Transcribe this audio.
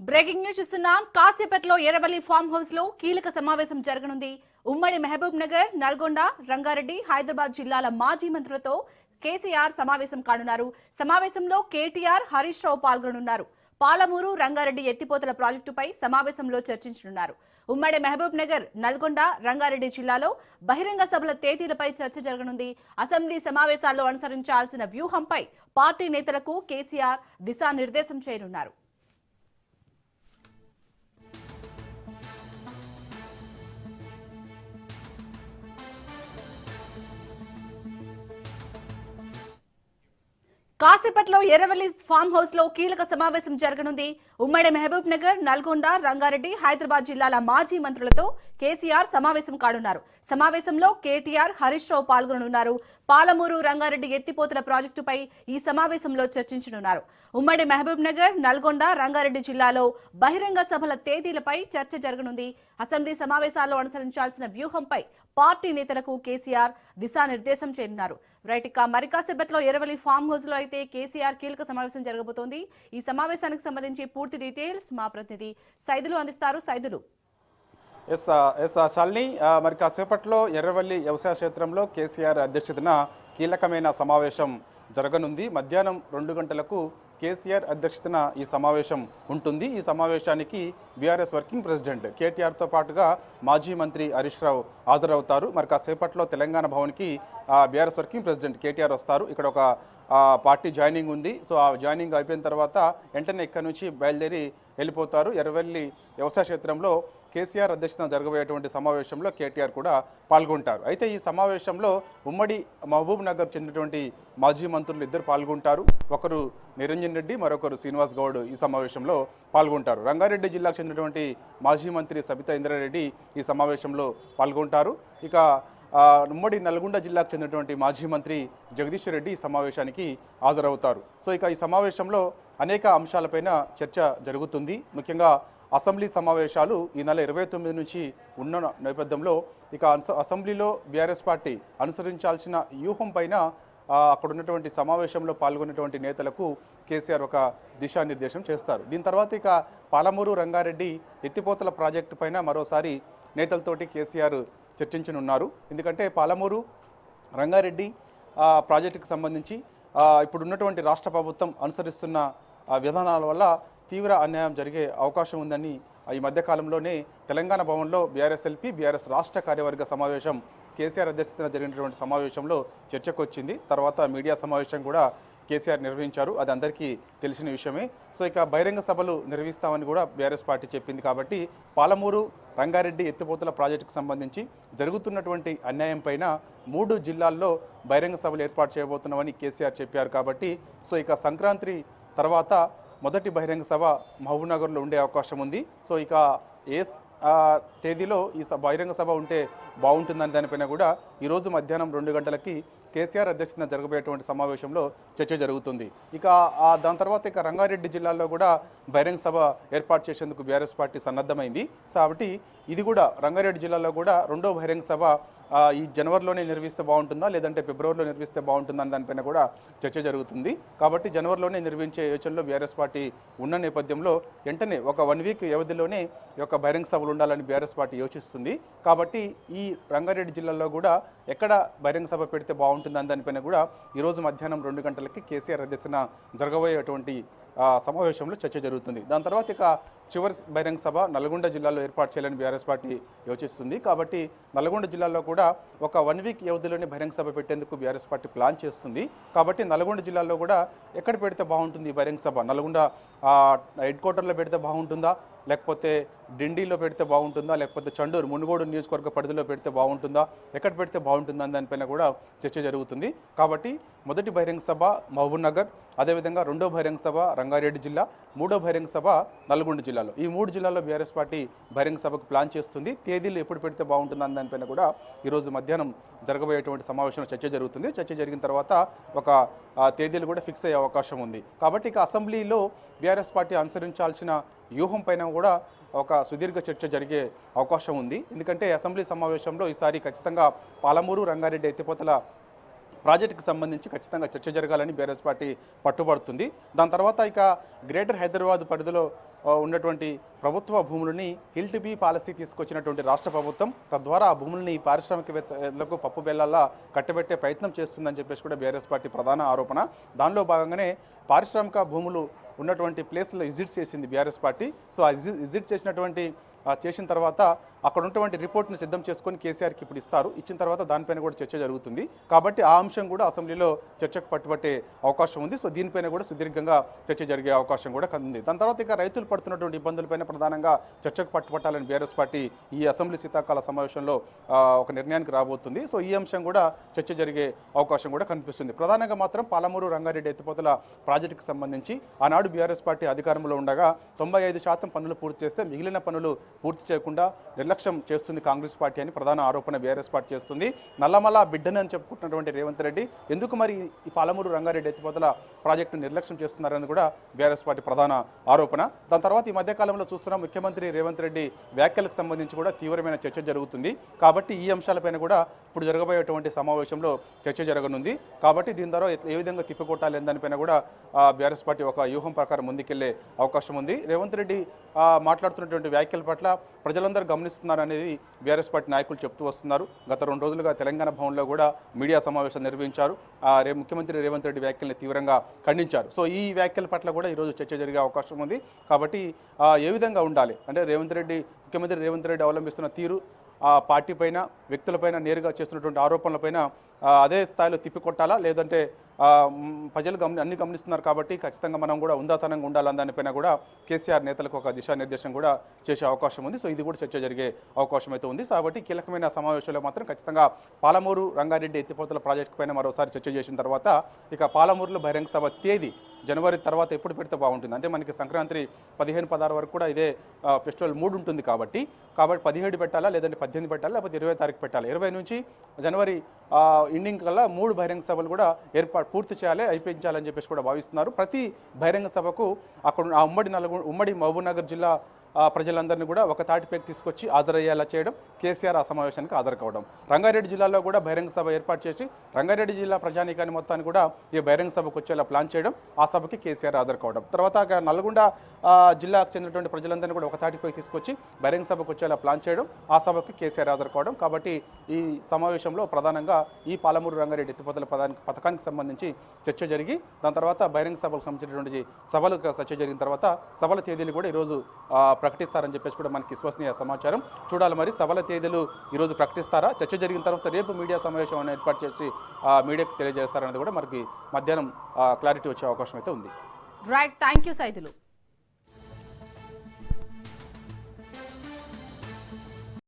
Breaking news చూస్తున్నాం. కాసేపట్లో Erravalli farm house లో కీలక సమావేశం జరగనుంది. ఉమ్మడి మహబూబ్ నగర్, నల్గొండ, రంగారెడ్డి, హైదరాబాద్ జిల్లాల మాజీ మంత్రులతో కేసీఆర్ సమావేశం కానున్నారు. సమావేశంలో కేటీఆర్, హరీష్ రావు పాల్గొనున్నారు. పాలమూరు, రంగారెడ్డి ఎత్తిపోతల ప్రాజెక్టుపై సమావేశంలో చర్చించనున్నారు. ఉమ్మడి మహబూబ్ నగర్, నల్గొండ, రంగారెడ్డి జిల్లాలో బహిరంగ సభల తేదీలపై చర్చ జరగనుంది. అసెంబ్లీ సమావేశాల్లో అనుసరించాల్సిన వ్యూహంపై పార్టీ నేతలకు కేసీఆర్ దిశానిర్దేశం చేయనున్నారు. కాసేపట్లో ఎర్రవల్లి ఫామ్ హౌస్ లో కీలక సమావేశం జరగనుంది. ఉమ్మడి మహబూబ్ నగర్, నల్గొండ, రంగారెడ్డి, హైదరాబాద్ జిల్లాల మాజీ మంత్రులతో కేసీఆర్ సమావేశం కానున్నారు. సమావేశంలో కేటీఆర్, హరీష్ రావు పాల్గొననున్నారు. పాలమూరు, రంగారెడ్డి ఎత్తిపోతల ప్రాజెక్టుపై ఈ సమావేశంలో చర్చించనున్నారు. ఉమ్మడి మహబూబ్ నగర్, నల్గొండ, రంగారెడ్డి జిల్లాలో బహిరంగ సభల తేదీలపై చర్చ జరగనుంది. అసెంబ్లీ సమావేశాల్లో అనుసరించాల్సిన వ్యూహంపై పార్టీ నేతలకు కేసీఆర్ దిశానిర్దేశం చేయనున్నారు. రైట్, ఇక మరి కాసేపట్లో ఎర్రవల్లి ఫామ్ హౌస్ లో అయితే కేసీఆర్ కీలక సమావేశం జరగబోతోంది. ఈ సమావేశానికి సంబంధించి పూర్తి డీటెయిల్స్ మా ప్రతినిధి సైదులు అందిస్తారు. సైదులు. శాలిని, మరి కాసేపట్లో ఎర్రవల్లి వ్యవసాయ క్షేత్రంలో కేసీఆర్ అధ్యక్షతన కీలకమైన సమావేశం జరగనుంది. మధ్యాహ్నం 2 గంటలకు కేసీఆర్ అధ్యక్షతన ఈ సమావేశం ఉంటుంది. ఈ సమావేశానికి బీఆర్ఎస్ వర్కింగ్ ప్రెసిడెంట్ కేటీఆర్తో పాటుగా మాజీ మంత్రి హరీష్ రావు హాజరవుతారు. మరి కాసేపట్లో తెలంగాణ భవన్కి బీఆర్ఎస్ వర్కింగ్ ప్రెసిడెంట్ కేటీఆర్ వస్తారు. ఇక్కడ ఒక పార్టీ జాయినింగ్ ఉంది. సో ఆ జాయినింగ్ అయిపోయిన తర్వాత వెంటనే ఇక్కడ నుంచి బయలుదేరి వెళ్ళిపోతారు. ఎర్రవల్లి వ్యవసాయ క్షేత్రంలో కేసీఆర్ అధ్యక్షతన జరగబోయేటువంటి సమావేశంలో కేటీఆర్ కూడా పాల్గొంటారు. అయితే ఈ సమావేశంలో ఉమ్మడి మహబూబ్ నగర్ చెందినటువంటి మాజీ మంత్రులు ఇద్దరు పాల్గొంటారు. ఒకరు నిరంజన్ రెడ్డి, మరొకరు శ్రీనివాస్ గౌడ్ ఈ సమావేశంలో పాల్గొంటారు. రంగారెడ్డి జిల్లాకు చెందినటువంటి మాజీ మంత్రి సబితా ఇంద్రారెడ్డి ఈ సమావేశంలో పాల్గొంటారు. ఇక ఉమ్మడి నల్గొండ జిల్లాకు చెందినటువంటి మాజీ మంత్రి జగదీష్ రెడ్డి ఈ సమావేశానికి హాజరవుతారు. సో ఇక ఈ సమావేశంలో అనేక అంశాలపైన చర్చ జరుగుతుంది. ముఖ్యంగా అసెంబ్లీ సమావేశాలు ఈ నెల 29 నుంచి ఉన్న నేపథ్యంలో ఇక అసెంబ్లీలో బీఆర్ఎస్ పార్టీ అనుసరించాల్సిన వ్యూహం పైన అక్కడ ఉన్నటువంటి సమావేశంలో పాల్గొన్నటువంటి నేతలకు కేసీఆర్ ఒక దిశానిర్దేశం చేస్తారు. దీని తర్వాత ఇక పాలమూరు, రంగారెడ్డి ఎత్తిపోతల ప్రాజెక్టు పైన మరోసారి నేతలతోటి కేసీఆర్ చర్చించనున్నారు. ఎందుకంటే పాలమూరు, రంగారెడ్డి ప్రాజెక్టుకు సంబంధించి ఇప్పుడు ఉన్నటువంటి రాష్ట్ర ప్రభుత్వం అనుసరిస్తున్న విధానాల వల్ల తీవ్ర అన్యాయం జరిగే అవకాశం ఉందని ఈ మధ్యకాలంలోనే తెలంగాణ భవన్లో బీఆర్ఎస్ఎల్పీ, బీఆర్ఎస్ రాష్ట్ర కార్యవర్గ సమావేశం కేసీఆర్ అధ్యక్షతన జరిగినటువంటి సమావేశంలో చర్చకు వచ్చింది. తర్వాత మీడియా సమావేశం కూడా కేసీఆర్ నిర్వహించారు. అది అందరికీ తెలిసిన విషయమే. సో ఇక బహిరంగ సభలు నిర్వహిస్తామని కూడా బీఆర్ఎస్ పార్టీ చెప్పింది. కాబట్టి పాలమూరు, రంగారెడ్డి ఎత్తిపోతల ప్రాజెక్టుకు సంబంధించి జరుగుతున్నటువంటి అన్యాయం పైన 3 జిల్లాల్లో బహిరంగ సభలు ఏర్పాటు చేయబోతున్నామని కేసీఆర్ చెప్పారు. కాబట్టి సో ఇక సంక్రాంతి తర్వాత మొదటి బహిరంగ సభ మహబూబ్నగర్లో ఉండే అవకాశం ఉంది. సో ఇక ఏ తేదీలో ఈ బహిరంగ సభ ఉంటే బాగుంటుందని దానిపైన కూడా ఈరోజు మధ్యాహ్నం 2 గంటలకి కేసీఆర్ అధ్యక్షతన జరగబోయేటువంటి సమావేశంలో చర్చ జరుగుతుంది. ఇక దాని తర్వాత ఇక రంగారెడ్డి జిల్లాలో కూడా బహిరంగ సభ ఏర్పాటు చేసేందుకు బీఆర్ఎస్ పార్టీ సన్నద్ధమైంది. కాబట్టి ఇది కూడా రంగారెడ్డి జిల్లాలో కూడా 2వ బహిరంగ సభ ఈ జనవరిలోనే నిర్వహిస్తే బాగుంటుందా, లేదంటే ఫిబ్రవరిలో నిర్వహిస్తే బాగుంటుందా అని దానిపైన కూడా చర్చ జరుగుతుంది. కాబట్టి జనవరిలోనే నిర్వహించే యోచనలో బీఆర్ఎస్ పార్టీ ఉన్న నేపథ్యంలో వెంటనే ఒక 1 వీక్ వ్యవధిలోనే ఈ యొక్క బహిరంగ సభలు ఉండాలని బీఆర్ఎస్ పార్టీ యోచిస్తుంది. కాబట్టి ఈ రంగారెడ్డి జిల్లాలో కూడా ఎక్కడ బహిరంగ సభ పెడితే బాగుంటుందని దానిపైన కూడా ఈరోజు మధ్యాహ్నం 2 గంటలకి కేసీఆర్ అధ్యక్షతన జరగబోయేటువంటి సమావేశంలో చర్చ జరుగుతుంది. దాని తర్వాత ఇక చివరి బహిరంగ సభ నల్గొండ జిల్లాలో ఏర్పాటు చేయాలని బీఆర్ఎస్ పార్టీ యోచిస్తుంది. కాబట్టి నల్గొండ జిల్లాలో కూడా ఒక 1 వీక్ వ్యవధిలోనే బహిరంగ సభ పెట్టేందుకు బీఆర్ఎస్ పార్టీ ప్లాన్ చేస్తుంది. కాబట్టి నల్గొండ జిల్లాలో కూడా ఎక్కడ పెడితే బాగుంటుంది బహిరంగ సభ? నల్గొండ హెడ్ క్వార్టర్లో పెడితే బాగుంటుందా, లేకపోతే డిండిలో పెడితే బాగుంటుందా, లేకపోతే చండూరు మునుగోడు నియోజకవర్గ పరిధిలో పెడితే బాగుంటుందా, ఎక్కడ పెడితే బాగుంటుందా అని దానిపైన కూడా చర్చ జరుగుతుంది. కాబట్టి మొదటి బహిరంగ సభ మహబూబ్ నగర్, అదేవిధంగా 2వ బహిరంగ సభ రంగారెడ్డి జిల్లా, 3వ బహిరంగ సభ నల్గొండ జిల్లాలో, ఈ 3 జిల్లాల్లో బీఆర్ఎస్ పార్టీ బహిరంగ సభకు ప్లాన్ చేస్తుంది. తేదీలు ఎప్పుడు పెడితే బాగుంటుందని దానిపైన కూడా ఈరోజు మధ్యాహ్నం జరగబోయేటువంటి సమావేశంలో చర్చ జరుగుతుంది. చర్చ జరిగిన తర్వాత ఒక తేదీలు కూడా ఫిక్స్ అయ్యే అవకాశం ఉంది. కాబట్టి ఇక అసెంబ్లీలో బీఆర్ఎస్ పార్టీ అనుసరించాల్సిన వ్యూహం పైన కూడా ఒక సుదీర్ఘ చర్చ జరిగే అవకాశం ఉంది. ఎందుకంటే అసెంబ్లీ సమావేశంలో ఈసారి ఖచ్చితంగా పాలమూరు, రంగారెడ్డి ఎత్తిపోతల ప్రాజెక్టుకు సంబంధించి ఖచ్చితంగా చర్చ జరగాలని బీఆర్ఎస్ పార్టీ పట్టుబడుతుంది. దాని తర్వాత ఇక గ్రేటర్ హైదరాబాద్ పరిధిలో ఉన్నటువంటి ప్రభుత్వ భూములని హిల్ టు బీ పాలసీ తీసుకొచ్చినటువంటి రాష్ట్ర ప్రభుత్వం తద్వారా ఆ భూములని పారిశ్రామికవేత్తలకు పప్పు బెల్లాల్లా కట్టబెట్టే ప్రయత్నం చేస్తుందని చెప్పేసి కూడా బీఆర్ఎస్ పార్టీ ప్రధాన ఆరోపణ. దానిలో భాగంగానే పారిశ్రామిక భూములు ఉన్నటువంటి ప్లేస్లో విజిట్ చేసింది బీఆర్ఎస్ పార్టీ. సో ఆ విజిట్ చేసిన తర్వాత అక్కడ ఉన్నటువంటి రిపోర్ట్ను సిద్ధం చేసుకొని కేసీఆర్కి ఇప్పుడు ఇస్తారు. ఇచ్చిన తర్వాత దానిపైన కూడా చర్చ జరుగుతుంది. కాబట్టి ఆ అంశం కూడా అసెంబ్లీలో చర్చకు పట్టుబట్టే అవకాశం ఉంది. సో దీనిపైన కూడా సుదీర్ఘంగా చర్చ జరిగే అవకాశం కూడా ఉంది. దాని తర్వాత ఇక రైతులు పడుతున్నటువంటి ఇబ్బందులపైన ప్రధానంగా చర్చకు పట్టుబట్టాలని బీఆర్ఎస్ పార్టీ ఈ అసెంబ్లీ శీతాకాల సమావేశంలో ఒక నిర్ణయానికి రాబోతుంది. సో ఈ అంశం కూడా చర్చ జరిగే అవకాశం కూడా కనిపిస్తుంది. ప్రధానంగా మాత్రం పాలమూరు రంగారెడ్డి ఎత్తిపోతల ప్రాజెక్టుకు సంబంధించి ఆనాడు బీఆర్ఎస్ పార్టీ అధికారంలో ఉండగా 95% పనులు పూర్తి చేస్తే మిగిలిన పనులు పూర్తి చేయకుండా నిర్లక్ష్యం చేస్తుంది కాంగ్రెస్ పార్టీ అని ప్రధాన ఆరోపణ బీఆర్ఎస్ పార్టీ చేస్తుంది. నల్లమల బిడ్డని అని చెప్పుకుంటున్నటువంటి రేవంత్ రెడ్డి ఎందుకు మరి ఈ పాలమూరు రంగారెడ్డి ఎత్తిపోతల ప్రాజెక్టును నిర్లక్ష్యం చేస్తున్నారని కూడా బీఆర్ఎస్ పార్టీ ప్రధాన ఆరోపణ. దాని తర్వాత ఈ మధ్యకాలంలో చూస్తున్నాం ముఖ్యమంత్రి రేవంత్ రెడ్డి వ్యాఖ్యలకు సంబంధించి కూడా తీవ్రమైన చర్చ జరుగుతుంది. కాబట్టి ఈ అంశాలపైన కూడా ఇప్పుడు జరగబోయేటువంటి సమావేశంలో చర్చ జరగనుంది. కాబట్టి దీని ద్వారా ఏ విధంగా తిప్పికొట్టాలి అనే దానిపైన కూడా బీఆర్ఎస్ పార్టీ ఒక వ్యూహం ప్రకారం ముందుకెళ్లే అవకాశం ఉంది. రేవంత్ రెడ్డి మాట్లాడుతున్నటువంటి వ్యాఖ్యల పట్ల ప్రజలందరూ గమనిస్తున్నారు అనేది బీఆర్ఎస్ పార్టీ నాయకులు చెప్తూ వస్తున్నారు. గత 2 రోజులుగా తెలంగాణ భవన్లో కూడా మీడియా సమావేశం నిర్వహించారు. ముఖ్యమంత్రి రేవంత్ రెడ్డి వ్యాఖ్యల్ని తీవ్రంగా ఖండించారు. సో ఈ వ్యాఖ్యల పట్ల కూడా ఈరోజు చర్చ జరిగే అవకాశం ఉంది. కాబట్టి ఏ విధంగా ఉండాలి అంటే ముఖ్యమంత్రి రేవంత్ రెడ్డి అవలంబిస్తున్న తీరు ఆ పార్టీ పైన వ్యక్తులపైన నేరుగా చేస్తున్నటువంటి ఆరోపణలపైన అదే స్థాయిలో తిప్పికొట్టాలా లేదంటే ప్రజలు అన్ని గమనిస్తున్నారు కాబట్టి ఖచ్చితంగా మనం కూడా ఉందాతనంగా ఉండాలని దానిపైన కూడా కేసీఆర్ నేతలకు ఒక దిశానిర్దేశం కూడా చేసే అవకాశం ఉంది. సో ఇది కూడా చర్చ జరిగే అవకాశం అయితే ఉంది. కాబట్టి కీలకమైన సమావేశంలో మాత్రం ఖచ్చితంగా పాలమూరు రంగారెడ్డి ఎత్తిపోతల ప్రాజెక్టు పైన మరోసారి చర్చ చేసిన తర్వాత ఇక పాలమూరులో బహిరంగ సభ తేదీ జనవరి తర్వాత ఎప్పుడు పెడితే బాగుంటుంది అంటే మనకి సంక్రాంతి 15-16 వరకు కూడా ఇదే ఫెస్టివల్ మూడ్ ఉంటుంది. కాబట్టి 17 పెట్టాలా లేదంటే 18 పెట్టాలా లేకపోతే 20 తారీఖు పెట్టాలి. 20 నుంచి జనవరి ఎండింగ్ కల్లా 3 బహిరంగ సభలు కూడా పూర్తి చేయాలి అయిపోయించాలని చెప్పేసి కూడా భావిస్తున్నారు. ప్రతి బహిరంగ సభకు అక్కడ ఉమ్మడి మహబూబ్నగర్ జిల్లా ప్రజలందరినీ కూడా ఒక తాటిపైకి తీసుకొచ్చి హాజరయ్యేలా చేయడం, కేసీఆర్ ఆ సమావేశానికి హాజరు కావడం. రంగారెడ్డి జిల్లాలో కూడా బహిరంగ సభ ఏర్పాటు చేసి రంగారెడ్డి జిల్లా ప్రజానీకాన్ని మొత్తాన్ని కూడా ఈ బహిరంగ సభకు వచ్చేలా ప్లాన్ చేయడం, ఆ సభకి కేసీఆర్ హాజరు కావడం. తర్వాత నల్గొండ జిల్లాకు చెందినటువంటి ప్రజలందరినీ కూడా ఒక తాటిపైకి తీసుకొచ్చి బహిరంగ సభకు వచ్చేలా ప్లాన్ చేయడం, ఆ సభకి కేసీఆర్ హాజరు కావడం. కాబట్టి ఈ సమావేశంలో ప్రధానంగా ఈ పాలమూరు రంగారెడ్డి ఎత్తిపోతల పథకానికి సంబంధించి చర్చ జరిగి దాని తర్వాత బహిరంగ సభకు సంబంధించినటువంటి సభలు చర్చ జరిగిన తర్వాత సభల తేదీలు కూడా ఈరోజు ప్రకటిస్తారని చెప్పేసి కూడా మనకి విశ్వసనీయ సమాచారం. చూడాలి మరి సభల తేదీలు ఈరోజు ప్రకటిస్తారా, చర్చ జరిగిన తర్వాత రేపు మీడియా సమావేశం ఏర్పాటు చేసి మీడియాకు తెలియజేస్తారనేది కూడా మనకి మధ్యాహ్నం క్లారిటీ వచ్చే అవకాశం అయితే ఉంది. Right, thank you Saidulu.